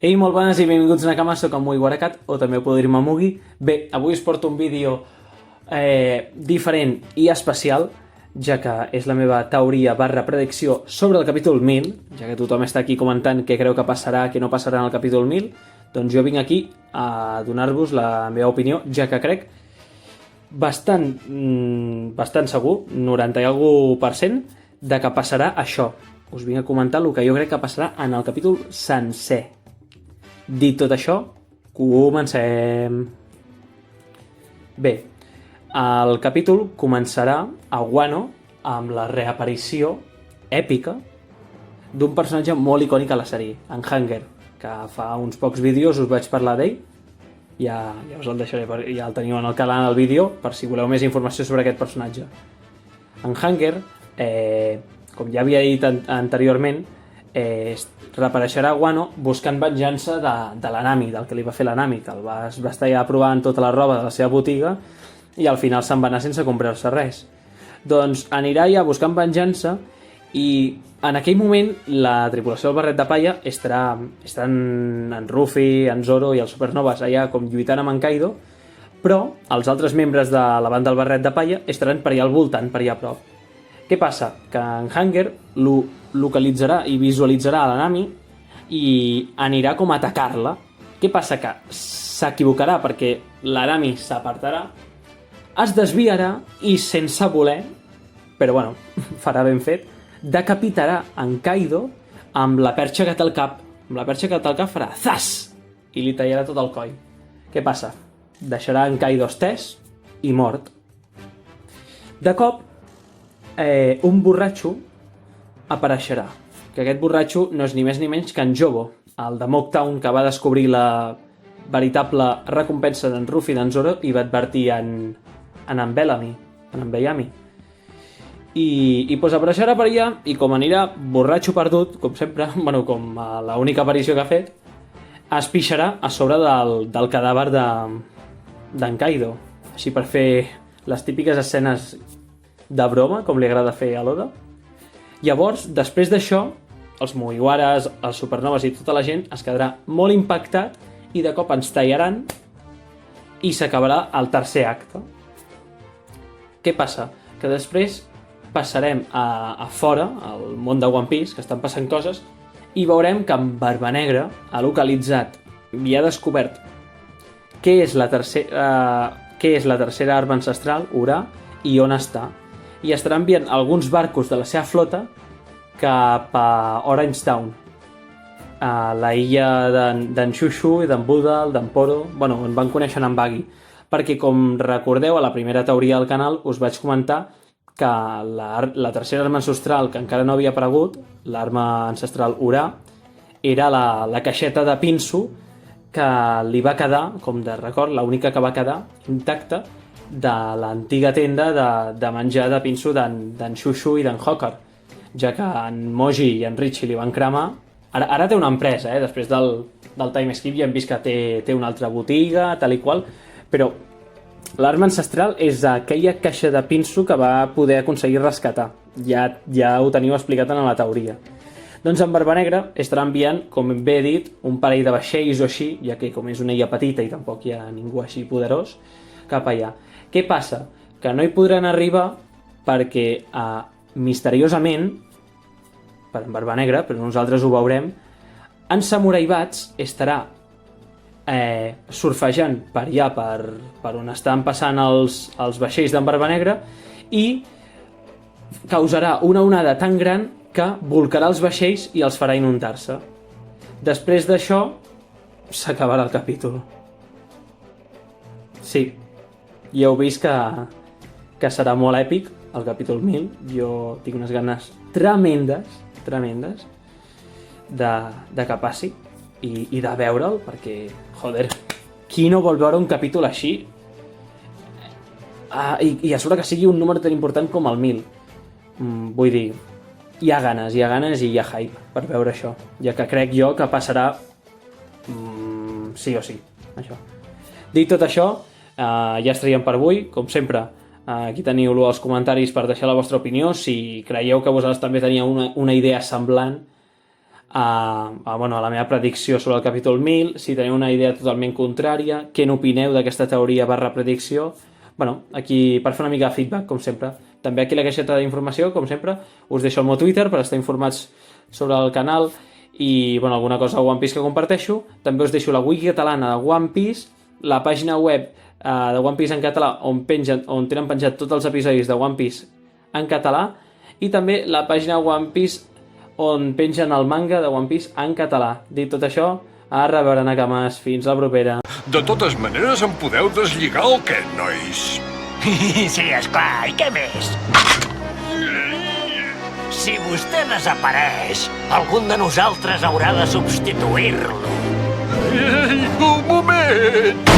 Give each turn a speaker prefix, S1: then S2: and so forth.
S1: Ei, molt bones i benvinguts a Nakama, soc en Mui Warakat, o també podeu dir-me Mugi. Bé, avui us porto un vídeo diferent i especial, ja que és la meva teoria / predicció sobre el capítol 1000, ja que tothom està aquí comentant què creu que passarà, què no passarà en el capítol 1000, doncs jo vinc aquí a donar-vos la meva opinió, ja que crec bastant segur, 90 i algú %, de que passarà això. Us vinc a comentar el que jo crec que passarà en el capítol sencer. Dit tot això, comencem. Bé, el capítol començarà a Wano amb la reaparició èpica d'un personatge molt icònic a la sèrie, en Hunger, que fa uns pocs vídeos us vaig parlar d'ell. Ja us el deixaré, ja el teniu en el canal del vídeo, per si voleu més informació sobre aquest personatge. En Hunger, com ja havia dit anteriorment, reapareixerà a Wano buscant venjança de l'Anami, del que li va fer l'Anami, que el va estar ja provant tota la roba de la seva botiga i al final se'n va anar sense comprar-se res. Doncs anirà ja buscant venjança i en aquell moment la tripulació del barret de palla estan en Ruffy, en Zoro i els Supernovas allà com lluitant amb en Kaido, però els altres membres de la banda del barret de palla estaran per allà al voltant, per allà a prop. Què passa? Que en Hunger localitzarà i visualitzarà l'Anami i anirà com a atacar-la. Què passa? Que s'equivocarà perquè l'Anami s'apartarà, es desviarà i sense voler, però bueno, farà ben fet, decapitarà en Kaido amb la perxa que té al cap. Amb la perxa que té al cap farà zas! I li tallarà tot el coll. Què passa? Deixarà en Kaido estès i mort. De cop, un borratxo apareixerà. Que aquest borratxo no és ni més ni menys que en Jobo, el de Mocktown, que va descobrir la veritable recompensa d'en Ruffy i d'en Zoro i va advertir en Bellamy. I pues apareixerà per allà i com anirà borratxo perdut, com sempre, bueno, com l'única aparició que ha fet, es pixarà a sobre del cadàver d'en Kaido, així per fer les típiques escenes de broma, com li agrada fer a l'Oda. Llavors, després d'això, els Mugiwaras, els Supernovas i tota la gent es quedarà molt impactat i de cop ens tallaran i s'acabarà el tercer acte. Què passa? Que després passarem a fora, al món de One Piece, que estan passant coses, i veurem que en Barbanegra ha localitzat i ha descobert què és la tercera arma ancestral, Ura, i on està. I estarà enviant alguns barcos de la seva flota cap a Orange Town, a la illa d'en Shushu i d'en Budal, d'en Poro, bueno, on van conèixer en Buggy, perquè com recordeu a la primera teoria del canal us vaig comentar que la tercera arma ancestral que encara no havia aparegut, l'arma ancestral Ura, era la caixeta de pinso que li va quedar, com de record, l'única que va quedar intacta de l'antiga tenda de menjar de pinso d'en Shushu i d'en Hawker, ja que en Moji i en Richie li van cremar. Ara té una empresa, després del time skip ja hem vist que té una altra botiga, tal i qual, però l'arma ancestral és aquella caixa de pinso que va poder aconseguir rescatar. Ja ho teniu explicat en la teoria. Doncs en Barbanegra estarà enviant, com bé he dit, un parell de vaixells o així, ja que com és una illa petita i tampoc hi ha ningú així poderós, cap allà. Què passa? Que no hi podran arribar perquè misteriosament, per en Barbanegra, però nosaltres ho veurem, en Samurai Bats estarà surfejant per allà, per on estan passant els vaixells d'en Barbanegra, i causarà una onada tan gran que volcarà els vaixells i els farà inundar-se. Després d'això s'acabarà el capítol. Sí, ja heu vist que serà molt èpic el capítol 1000. Jo tinc unes ganes tremendes de que passi i de veure'l, perquè, joder, qui no vol veure un capítol així? I a sobre que sigui un número tan important com el 1000. Vull dir, hi ha ganes i hi ha hype per veure això, ja que crec jo que passarà sí o sí, això. Dit tot això, ja estaríem per avui. Com sempre, aquí teniu els comentaris per deixar la vostra opinió, si creieu que vosaltres també teníeu una idea semblant a la meva predicció sobre el capítol 1000, si teniu una idea totalment contrària, què n'opineu d'aquesta teoria / predicció. Bueno, aquí per fer una mica de feedback, com sempre. També aquí a la caixeta d'informació, com sempre, us deixo el meu Twitter per estar informats sobre el canal i alguna cosa de One Piece que comparteixo. També us deixo la wiki catalana de One Piece, la pàgina web de One Piece en català on tenen penjat tots els episodis de One Piece en català i també la pàgina de One Piece on pengen el manga de One Piece en català. Dit tot això, a reveure Nakamas, fins la propera.
S2: De totes maneres, em podeu deslligar el què, nois?
S3: Sí, esclar, i què més? Si vostè desapareix, algun de nosaltres haurà de substituir-lo.
S2: Ei, un moment!